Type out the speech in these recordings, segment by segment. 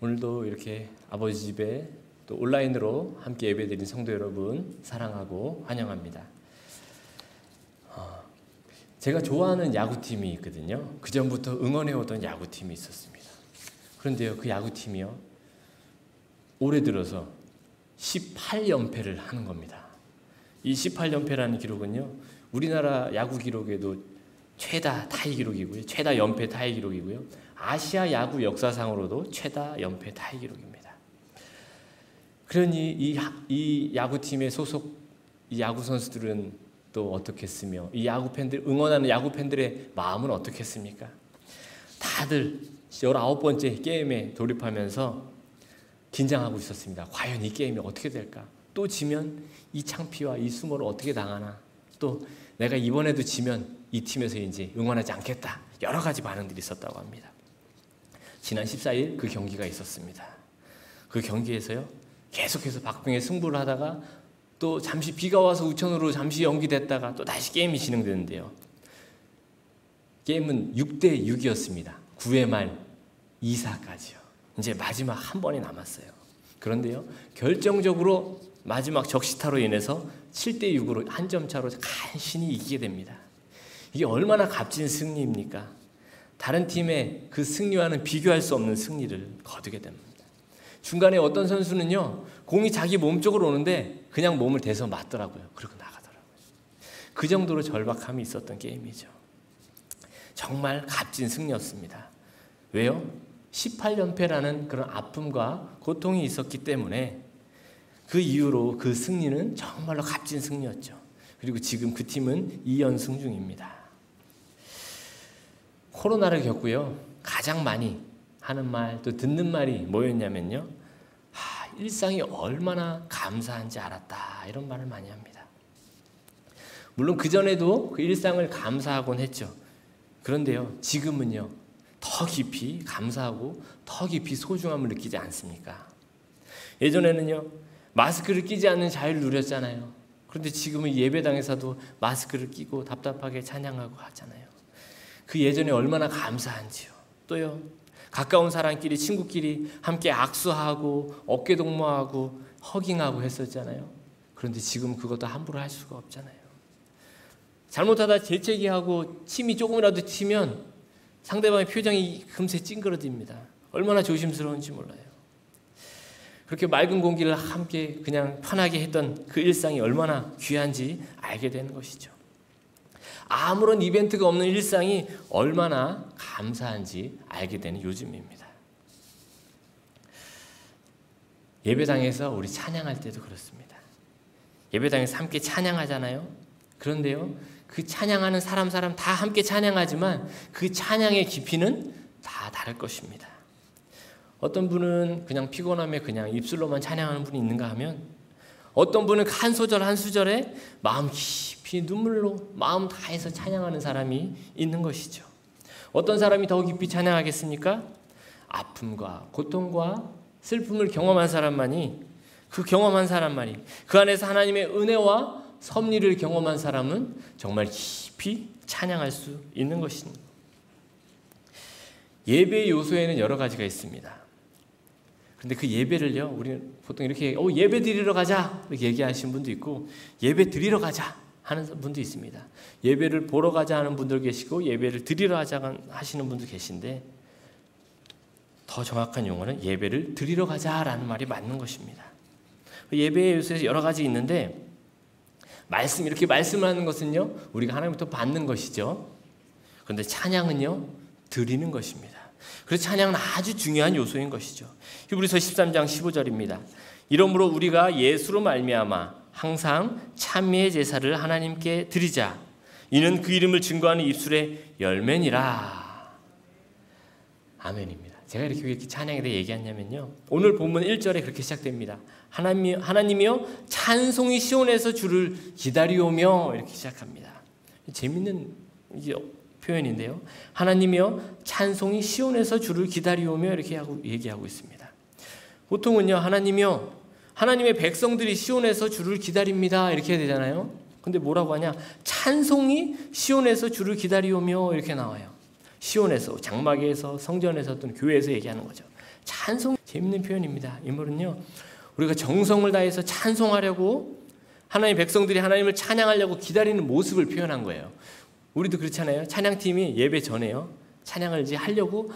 오늘도 이렇게 아버지 집에 또 온라인으로 함께 예배드린 성도 여러분 사랑하고 환영합니다. 제가 좋아하는 야구팀이 있거든요. 그전부터 응원해오던 야구팀이 있었습니다. 그런데요, 그 야구팀이요, 올해 들어서 18연패를 하는 겁니다. 이 18연패라는 기록은요, 우리나라 야구 기록에도 최다 타이 기록이고요, 최다 연패 타이 기록이고요, 아시아 야구 역사상으로도 최다 연패 타이 기록입니다. 그러니 이 야구팀의 소속 이 야구 선수들은 또 어떻겠으며, 이 야구 팬들, 응원하는 야구 팬들의 마음은 어떻겠습니까? 다들 19번째 게임에 돌입하면서 긴장하고 있었습니다. 과연 이 게임이 어떻게 될까? 또 지면 이 창피와 이 수모를 어떻게 당하나? 또 내가 이번에도 지면 이 팀에서 이제 응원하지 않겠다. 여러 가지 반응들이 있었다고 합니다. 지난 14일 그 경기가 있었습니다. 그 경기에서요, 계속해서 박빙의 승부를 하다가 또 잠시 비가 와서 우천으로 잠시 연기됐다가 또 다시 게임이 진행되는데요. 게임은 6대6이었습니다. 9회 말 2사까지요. 이제 마지막 한 번이 남았어요. 그런데요, 결정적으로 마지막 적시타로 인해서 7대6으로 한 점 차로 간신히 이기게 됩니다. 이게 얼마나 값진 승리입니까? 다른 팀의 그 승리와는 비교할 수 없는 승리를 거두게 됩니다. 중간에 어떤 선수는요, 공이 자기 몸 쪽으로 오는데 그냥 몸을 대서 맞더라고요. 그리고 나가더라고요. 그 정도로 절박함이 있었던 게임이죠. 정말 값진 승리였습니다. 왜요? 18연패라는 그런 아픔과 고통이 있었기 때문에 그 이후로 그 승리는 정말로 값진 승리였죠. 그리고 지금 그 팀은 2연승 중입니다. 코로나를 겪고요, 가장 많이 하는 말, 또 듣는 말이 뭐였냐면요, 일상이 얼마나 감사한지 알았다, 이런 말을 많이 합니다. 물론 그전에도 그 일상을 감사하곤 했죠. 그런데요, 지금은요, 더 깊이 감사하고 더 깊이 소중함을 느끼지 않습니까? 예전에는요, 마스크를 끼지 않는 자유를 누렸잖아요. 그런데 지금은 예배당에서도 마스크를 끼고 답답하게 찬양하고 하잖아요. 그 예전에 얼마나 감사한지요. 또요, 가까운 사람끼리, 친구끼리 함께 악수하고 어깨동무하고 허깅하고 했었잖아요. 그런데 지금 그것도 함부로 할 수가 없잖아요. 잘못하다 재채기하고 침이 조금이라도 튀면 상대방의 표정이 금세 찡그러집니다. 얼마나 조심스러운지 몰라요. 그렇게 맑은 공기를 함께 그냥 편하게 했던 그 일상이 얼마나 귀한지 알게 되는 것이죠. 아무런 이벤트가 없는 일상이 얼마나 감사한지 알게 되는 요즘입니다. 예배당에서 우리 찬양할 때도 그렇습니다. 예배당에서 함께 찬양하잖아요. 그런데요, 그 찬양하는 사람 다 함께 찬양하지만 그 찬양의 깊이는 다 다를 것입니다. 어떤 분은 그냥 피곤함에 그냥 입술로만 찬양하는 분이 있는가 하면, 어떤 분은 한 소절 한 소절에 마음 깊이 눈물로 마음 다해서 찬양하는 사람이 있는 것이죠. 어떤 사람이 더 깊이 찬양하겠습니까? 아픔과 고통과 슬픔을 경험한 사람만이, 그 안에서 하나님의 은혜와 섭리를 경험한 사람은 정말 깊이 찬양할 수 있는 것입니다. 예배의 요소에는 여러 가지가 있습니다. 그런데 그 예배를요, 우리는 보통 이렇게 예배 드리러 가자 이렇게 얘기하시는 분도 있고, 예배 드리러 가자 하는 분도 있습니다. 예배를 보러 가자 하는 분들 계시고, 예배를 드리러 가자 하시는 분도 계신데, 더 정확한 용어는 예배를 드리러 가자라는 말이 맞는 것입니다. 예배의 요소에서 여러 가지 있는데, 이렇게 말씀을 하는 것은요, 우리가 하나님부터 받는 것이죠. 그런데 찬양은요, 드리는 것입니다. 그래서 찬양은 아주 중요한 요소인 것이죠. 히브리서 13장 15절입니다. 이러므로 우리가 예수로 말미암아 항상 찬미의 제사를 하나님께 드리자. 이는 그 이름을 증거하는 입술의 열매니라. 아멘입니다. 제가 이렇게 찬양에 대해 얘기하냐면요, 오늘 본문 1절에 그렇게 시작됩니다. 하나님이여 찬송이 시온에서 주를 기다리오며, 이렇게 시작합니다. 재밌는 표현인데요, 하나님이여 찬송이 시온에서 주를 기다리오며, 이렇게 얘기하고 있습니다. 보통은요, 하나님이여 하나님의 백성들이 시온에서 주를 기다립니다, 이렇게 해야 되잖아요. 근데 뭐라고 하냐, 찬송이 시온에서 주를 기다리오며, 이렇게 나와요. 시온에서, 장막에서, 성전에서, 또는 교회에서 얘기하는 거죠. 재밌는 표현입니다. 이 말은요, 우리가 정성을 다해서 찬송하려고 하나님의 백성들이 하나님을 찬양하려고 기다리는 모습을 표현한 거예요. 우리도 그렇잖아요. 찬양팀이 예배 전에요, 찬양을 이제 하려고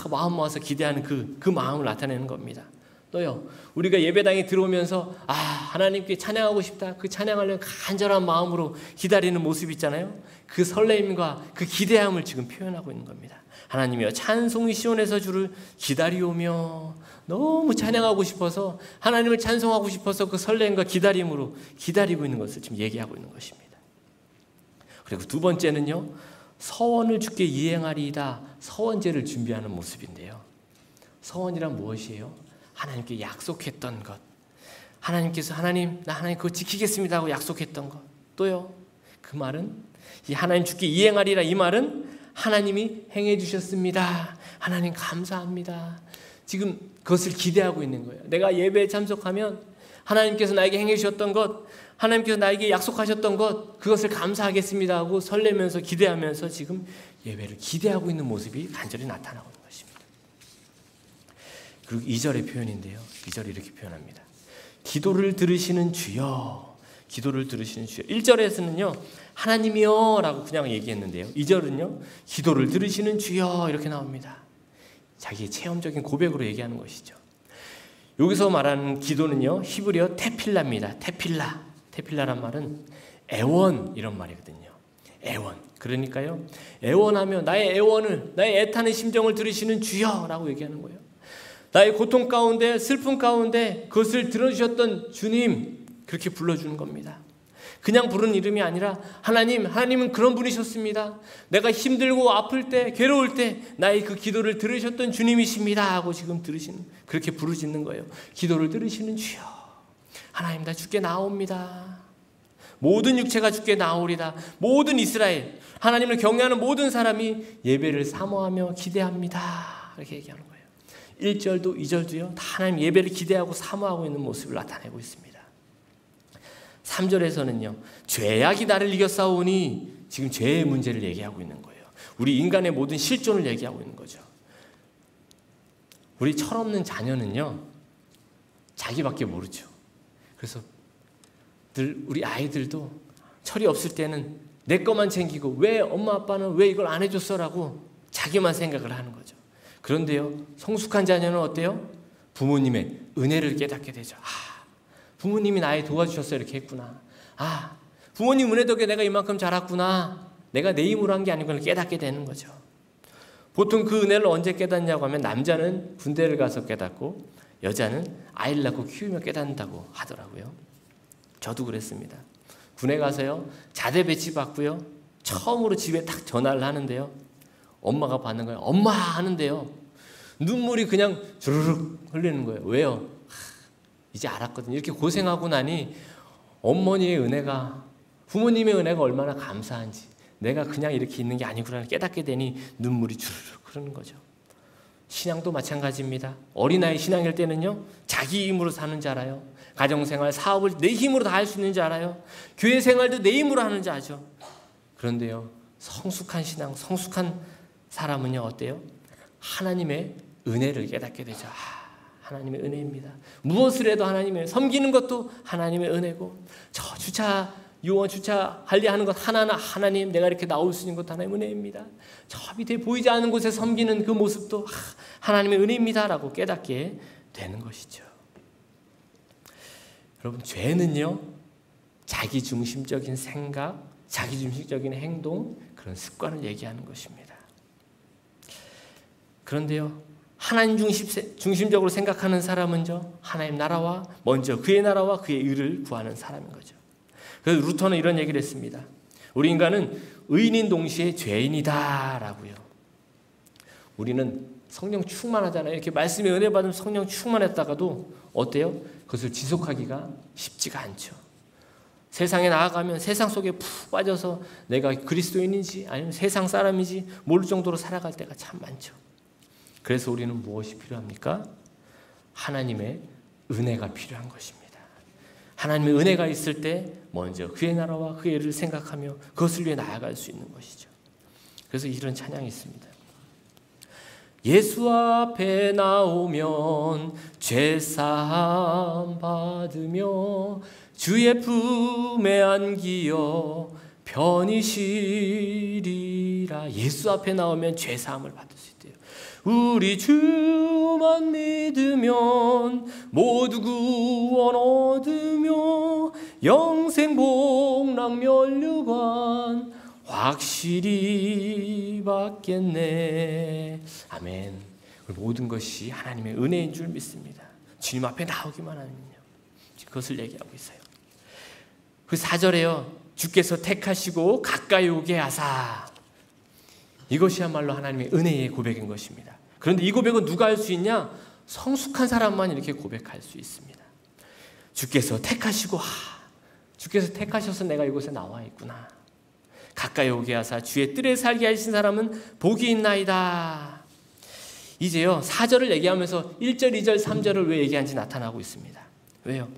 마음 모아서 기대하는 그 마음을 나타내는 겁니다. 또요, 우리가 예배당에 들어오면서 하나님께 찬양하고 싶다, 그 찬양하려는 간절한 마음으로 기다리는 모습 있잖아요. 그 설레임과 그 기대함을 지금 표현하고 있는 겁니다. 하나님이여, 찬송이 시온에서 주를 기다리오며, 너무 찬양하고 싶어서, 하나님을 찬송하고 싶어서 그 설렘과 기다림으로 기다리고 있는 것을 지금 얘기하고 있는 것입니다. 그리고 두 번째는요, 서원을 주께 이행하리이다. 서원제를 준비하는 모습인데요, 서원이란 무엇이에요? 하나님께 약속했던 것, 하나님께서 나 하나님 그거 지키겠습니다 하고 약속했던 것. 또요, 그 말은, 이 하나님 주께 이행하리라, 이 말은 하나님이 행해 주셨습니다. 하나님 감사합니다. 지금 그것을 기대하고 있는 거예요. 내가 예배에 참석하면 하나님께서 나에게 행해 주셨던 것, 하나님께서 나에게 약속하셨던 것, 그것을 감사하겠습니다 하고 설레면서 기대하면서 지금 예배를 기대하고 있는 모습이 간절히 나타나고 있는 것입니다. 그리고 2절의 표현인데요, 2절이 이렇게 표현합니다. 기도를 들으시는 주여, 기도를 들으시는 주여. 1절에서는요 하나님이여 라고 그냥 얘기했는데요, 2절은요 기도를 들으시는 주여 이렇게 나옵니다. 자기의 체험적인 고백으로 얘기하는 것이죠. 여기서 말하는 기도는요, 히브리어 테필라입니다. 테필라란 말은 애원, 이런 말이거든요. 애원. 그러니까요, 애원하며 나의 애원을, 나의 애타는 심정을 들으시는 주여라고 얘기하는 거예요. 나의 고통 가운데, 슬픔 가운데 그것을 들어주셨던 주님, 그렇게 불러주는 겁니다. 그냥 부르는 이름이 아니라 하나님은 그런 분이셨습니다. 내가 힘들고 아플 때, 괴로울 때 나의 그 기도를 들으셨던 주님이십니다 하고 지금 그렇게 부르짖는 거예요. 기도를 들으시는 주여, 하나님 나 주께 나옵니다. 모든 육체가 주께 나오리다. 모든 이스라엘, 하나님을 경외하는 모든 사람이 예배를 사모하며 기대합니다. 이렇게 얘기하는 거예요. 1절도 2절도요, 다 하나님 예배를 기대하고 사모하고 있는 모습을 나타내고 있습니다. 3절에서는요, 죄악이 나를 이겨싸우니, 지금 죄의 문제를 얘기하고 있는 거예요. 우리 인간의 모든 실존을 얘기하고 있는 거죠. 우리 철없는 자녀는요, 자기밖에 모르죠. 그래서 늘 우리 아이들도 철이 없을 때는 내 것만 챙기고, 왜 엄마 아빠는 왜 이걸 안 해줬어라고 자기만 생각을 하는 거죠. 그런데요, 성숙한 자녀는 어때요? 부모님의 은혜를 깨닫게 되죠. 부모님이 나를 도와주셨어요, 이렇게 했구나. 부모님 은혜 덕에 내가 이만큼 자랐구나. 내가 내 힘으로 한 게 아닌 걸 깨닫게 되는 거죠. 보통 그 은혜를 언제 깨닫냐고 하면, 남자는 군대를 가서 깨닫고 여자는 아이를 낳고 키우며 깨닫는다고 하더라고요. 저도 그랬습니다. 군에 가서요, 자대 배치 받고요, 처음으로 집에 딱 전화를 하는데요, 엄마가 받는 거예요. 엄마 하는데요, 눈물이 그냥 주르륵 흘리는 거예요. 왜요? 이제 알았거든요. 이렇게 고생하고 나니 어머니의 은혜가, 부모님의 은혜가 얼마나 감사한지, 내가 그냥 이렇게 있는 게 아니구나 깨닫게 되니 눈물이 주르륵 흐르는 거죠. 신앙도 마찬가지입니다. 어린아이 신앙일 때는요, 자기 힘으로 사는 줄 알아요. 가정생활, 사업을 내 힘으로 다 할 수 있는 줄 알아요. 교회 생활도 내 힘으로 하는 줄 알죠. 그런데요, 성숙한 신앙, 성숙한 사람은요 어때요? 하나님의 은혜를 깨닫게 되죠. 하나님의 은혜입니다. 무엇을 해도 하나님의, 섬기는 것도 하나님의 은혜고, 저 주차 요원 주차 관리하는 것 하나하나 하나님, 내가 이렇게 나올 수 있는 것도 하나님의 은혜입니다. 저 밑에 보이지 않는 곳에 섬기는 그 모습도 하나님의 은혜입니다라고 깨닫게 되는 것이죠. 여러분, 죄는요, 자기중심적인 생각, 자기중심적인 행동, 그런 습관을 얘기하는 것입니다. 그런데요, 하나님 중심적으로 생각하는 사람은요, 하나님 나라와, 먼저 그의 나라와 그의 의를 구하는 사람인 거죠. 그래서 루터는 이런 얘기를 했습니다. 우리 인간은 의인인 동시에 죄인이다 라고요. 우리는 성령 충만하잖아요. 이렇게 말씀에 은혜 받으면 성령 충만했다가도 어때요? 그것을 지속하기가 쉽지가 않죠. 세상에 나아가면 세상 속에 푹 빠져서 내가 그리스도인인지 아니면 세상 사람인지 모를 정도로 살아갈 때가 참 많죠. 그래서 우리는 무엇이 필요합니까? 하나님의 은혜가 필요한 것입니다. 하나님의 은혜가 있을 때 먼저 그의 나라와 그의 의를 생각하며 그것을 위해 나아갈 수 있는 것이죠. 그래서 이런 찬양이 있습니다. 예수 앞에 나오면 죄사함 받으며 주의 품에 안기어 편히 쉬리라. 예수 앞에 나오면 죄사함을 받을 수 있대요. 우리 주만 믿으면 모두 구원 얻으며 영생 복락 면류관 확실히 받겠네. 아멘. 모든 것이 하나님의 은혜인 줄 믿습니다. 주님 앞에 나오기만 하면요. 그것을 얘기하고 있어요. 그 4절에요. 주께서 택하시고 가까이 오게 하사. 이것이야말로 하나님의 은혜의 고백인 것입니다. 그런데 이 고백은 누가 할 수 있냐? 성숙한 사람만 이렇게 고백할 수 있습니다. 주께서 택하시고, 주께서 택하셔서 내가 이곳에 나와 있구나. 가까이 오게 하사 주의 뜰에 살게 하신 사람은 복이 있나이다. 이제요 4절을 얘기하면서 1절, 2절, 3절을 왜 얘기하는지 나타나고 있습니다. 왜요?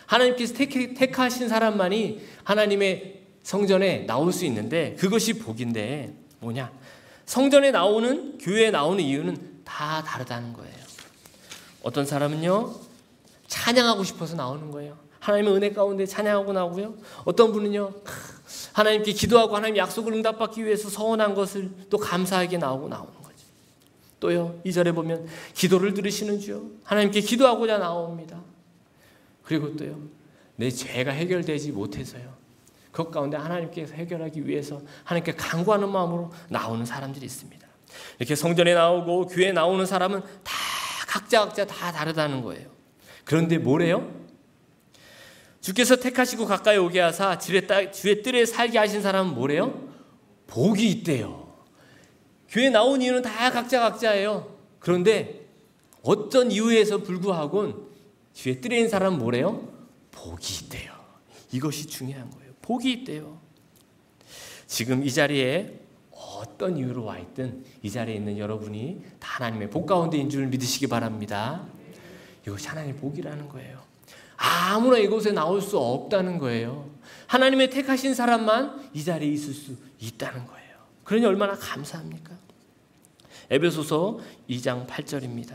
하나님께서 택하신 사람만이 하나님의 성전에 나올 수 있는데 그것이 복인데 뭐냐? 성전에 나오는, 교회에 나오는 이유는 다 다르다는 거예요. 어떤 사람은요 찬양하고 싶어서 나오는 거예요. 하나님의 은혜 가운데 찬양하고 나오고요. 어떤 분은요 하나님께 기도하고 하나님 약속을 응답받기 위해서 서원한 것을 또 감사하게 나오는 거죠. 또요 2절에 보면 기도를 들으시는 주여, 하나님께 기도하고자 나옵니다. 그리고 또요 내 죄가 해결되지 못해서요 그 가운데 하나님께서 해결하기 위해서 하나님께 간구하는 마음으로 나오는 사람들이 있습니다. 이렇게 성전에 나오고 교회에 나오는 사람은 다 각자 다 다르다는 거예요. 그런데 뭐래요? 주께서 택하시고 가까이 오게 하사 주의 뜰에 살게 하신 사람은 뭐래요? 복이 있대요. 교회에 나온 이유는 다 각자예요. 그런데 어떤 이유에서 불구하고 주의 뜰에 있는 사람은 뭐래요? 복이 있대요. 이것이 중요한 거예요. 복이 있대요. 지금 이 자리에 어떤 이유로 와 있든 이 자리에 있는 여러분이 다 하나님의 복 가운데인 줄 믿으시기 바랍니다. 이것이 하나님의 복이라는 거예요. 아무나 이곳에 나올 수 없다는 거예요. 하나님의 택하신 사람만 이 자리에 있을 수 있다는 거예요. 그러니 얼마나 감사합니까? 에베소서 2장 8절입니다.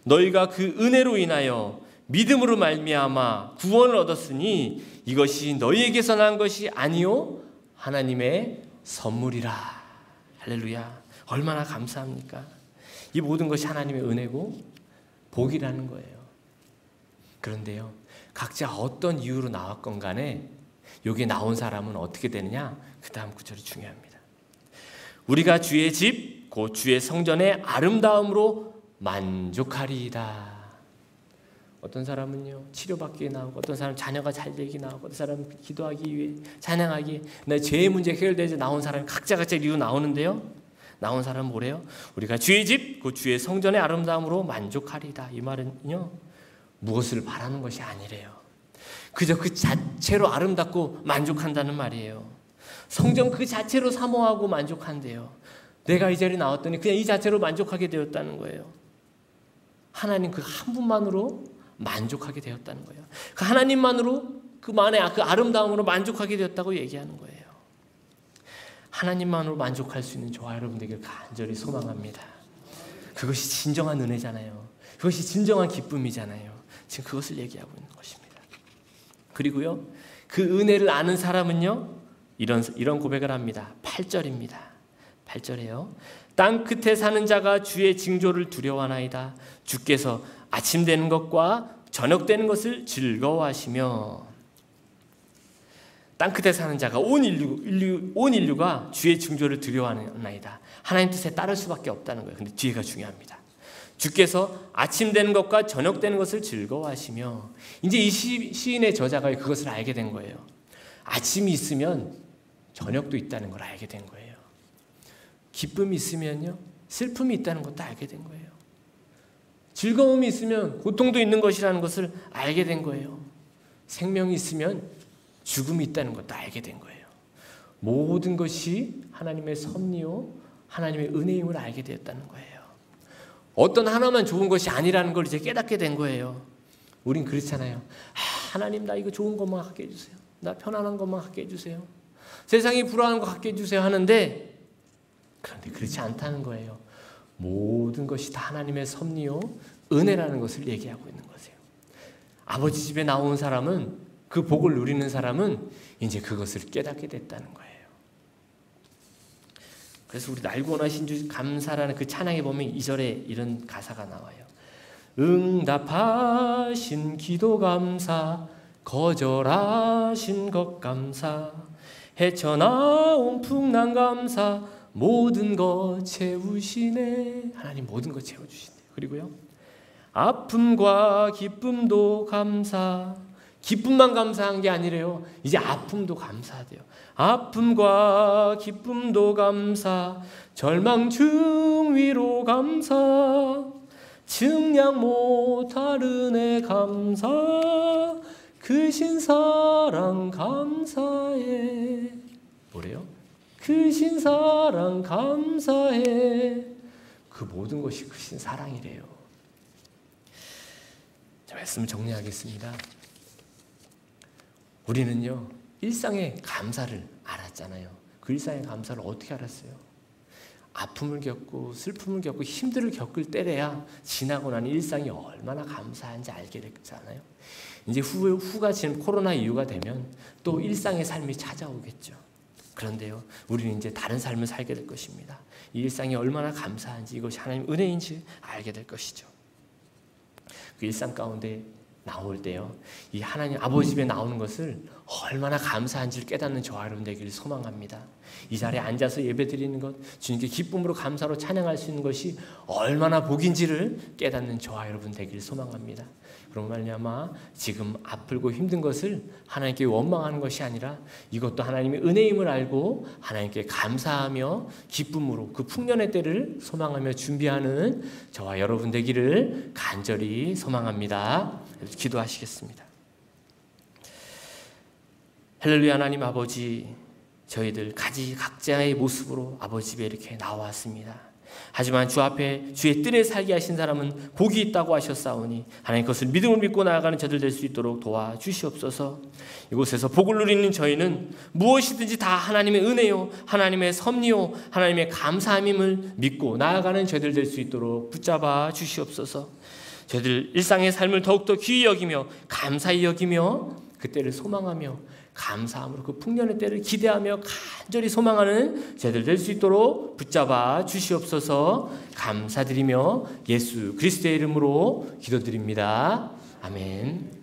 너희가 그 은혜로 인하여 믿음으로 말미암아 구원을 얻었으니 이것이 너희에게서 난 것이 아니요 하나님의 선물이라. 할렐루야. 얼마나 감사합니까? 이 모든 것이 하나님의 은혜고 복이라는 거예요. 그런데요 각자 어떤 이유로 나왔건 간에 여기에 나온 사람은 어떻게 되느냐? 그 다음 구절이 중요합니다. 우리가 주의 집 곧 주의 성전의 아름다움으로 만족하리이다. 어떤 사람은요 치료받기 위해 나오고, 어떤 사람은 자녀가 잘 되기 나오고, 어떤 사람은 기도하기 위해 찬양하기, 내 죄의 문제 해결되지 나온 사람이 각자 이유 나오는데요 나온 사람은 뭐래요? 우리가 주의 집 곧 주의 성전의 아름다움으로 만족하리이다. 이 말은요 무엇을 바라는 것이 아니래요. 그저 그 자체로 아름답고 만족한다는 말이에요. 성전 그 자체로 사모하고 만족한대요. 내가 이 자리에 나왔더니 그냥 이 자체로 만족하게 되었다는 거예요. 하나님 그 한 분만으로 만족하게 되었다는 거예요. 그 하나님만으로 그만의 그 아름다움으로 만족하게 되었다고 얘기하는 거예요. 하나님만으로 만족할 수 있는 저와 여러분들에게 간절히 소망합니다. 그것이 진정한 은혜잖아요. 그것이 진정한 기쁨이잖아요. 지금 그것을 얘기하고 있는 것입니다. 그리고요 그 은혜를 아는 사람은요 이런 고백을 합니다. 8절입니다. 8절에요. 땅 끝에 사는 자가 주의 징조를 두려워하나이다. 주께서 아침 되는 것과 저녁 되는 것을 즐거워하시며. 땅 끝에 사는 자가 온 인류가 주의 징조를 두려워하나이다. 하나님 뜻에 따를 수밖에 없다는 거예요. 근데 뒤에가 중요합니다. 주께서 아침 되는 것과 저녁 되는 것을 즐거워하시며. 이제 이 시인의 저자가 그것을 알게 된 거예요. 아침이 있으면 저녁도 있다는 걸 알게 된 거예요. 기쁨이 있으면요 슬픔이 있다는 것도 알게 된 거예요. 즐거움이 있으면 고통도 있는 것이라는 것을 알게 된 거예요. 생명이 있으면 죽음이 있다는 것도 알게 된 거예요. 모든 것이 하나님의 섭리요 하나님의 은혜임을 알게 되었다는 거예요. 어떤 하나만 좋은 것이 아니라는 걸 이제 깨닫게 된 거예요. 우린 그렇잖아요. 하나님 나 이거 좋은 것만 갖게 해주세요. 나 편안한 것만 갖게 해주세요. 세상이 불안한 거 갖게 해주세요 하는데, 그런데 그렇지 않다는 거예요. 모든 것이 다 하나님의 섭리요 은혜라는 것을 얘기하고 있는 거세요. 아버지 집에 나온 사람은, 그 복을 누리는 사람은 이제 그것을 깨닫게 됐다는 거예요. 그래서 우리 날고 원하신 주 감사라는 그 찬양에 보면 2절에 이런 가사가 나와요. 응답하신 기도 감사, 거절하신 것 감사, 헤쳐나온 풍랑 감사, 모든 것 채우시네. 하나님 모든 것 채워주시네요. 그리고요, 아픔과 기쁨도 감사. 기쁨만 감사한 게 아니래요. 이제 아픔도 감사하대요. 아픔과 기쁨도 감사, 절망 중 위로 감사, 증량 못할 은혜 감사, 크신 사랑 감사해. 뭐래요? 크신 사랑 감사해. 그 모든 것이 크신 사랑이래요. 자, 말씀을 정리하겠습니다. 우리는요, 일상의 감사를 알았잖아요. 그 일상의 감사를 어떻게 알았어요? 아픔을 겪고 슬픔을 겪고 힘들을 겪을 때래야 지나고 나는 일상이 얼마나 감사한지 알게 됐잖아요. 이제 후가 지금 코로나 이후가 되면 또 일상의 삶이 찾아오겠죠. 그런데요, 우리는 이제 다른 삶을 살게 될 것입니다. 이 일상이 얼마나 감사한지, 이것이 하나님 은혜인지 알게 될 것이죠. 그 일상 가운데 나올 때요, 이 하나님 아버지 집에 나오는 것을 얼마나 감사한지를 깨닫는 저와 여러분 되기를 소망합니다. 이 자리에 앉아서 예배드리는 것, 주님께 기쁨으로 감사로 찬양할 수 있는 것이 얼마나 복인지를 깨닫는 저와 여러분 되기를 소망합니다. 그런 말미암아 지금 아프고 힘든 것을 하나님께 원망하는 것이 아니라 이것도 하나님의 은혜임을 알고 하나님께 감사하며 기쁨으로 그 풍년의 때를 소망하며 준비하는 저와 여러분 되기를 간절히 소망합니다. 기도하시겠습니다. 할렐루야. 하나님 아버지, 저희들 각자의 모습으로 아버지 집에 이렇게 나왔습니다. 하지만 주 앞에 주의 뜰에 살게 하신 사람은 복이 있다고 하셨사오니 하나님 그것을 믿음을 믿고 나아가는 저들 될 수 있도록 도와주시옵소서. 이곳에서 복을 누리는 저희는 무엇이든지 다 하나님의 은혜요, 하나님의 섭리요, 하나님의 감사함임을 믿고 나아가는 저희들 될 수 있도록 붙잡아 주시옵소서. 저희들 일상의 삶을 더욱더 귀히 여기며 감사히 여기며 그때를 소망하며 감사함으로 그 풍년의 때를 기대하며 간절히 소망하는 저희들 될 수 있도록 붙잡아 주시옵소서. 감사드리며 예수 그리스도의 이름으로 기도드립니다. 아멘.